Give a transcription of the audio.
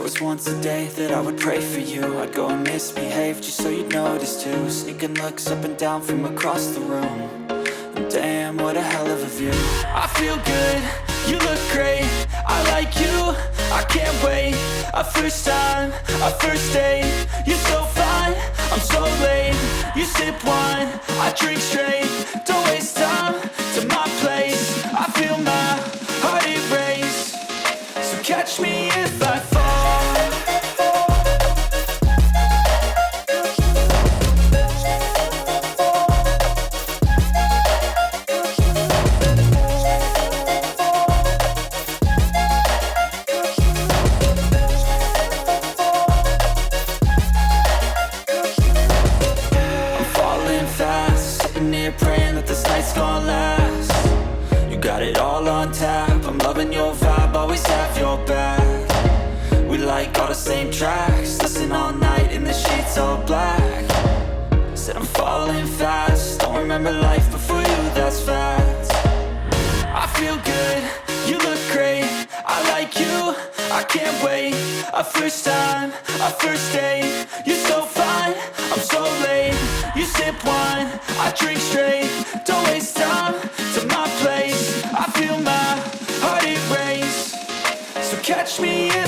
was once a day that I would pray for you. I'd go and misbehave just so you'd notice too. Sneaking looks up and down from across the room. And damn, what a hell of a view. I feel good, you look great, I like you, I can't wait. A first time, a first date, you're so fine, I'm so late. You sip wine, I drink straight, don't waste time to my place. I feel my heart erase, so catch me if I fall. Praying that this night's gonna last. You got it all on tap, I'm loving your vibe, always have your back. We like all the same tracks, listen all night in the sheets all black. Said I'm falling fast, don't remember life before you, that's fact. I feel good, you look great, I like you, I can't wait. A first time, a first date, you're so fine, I'm so late. You sip wine, I drink straight, don't waste time to my place. I feel my heart erase, so catch me if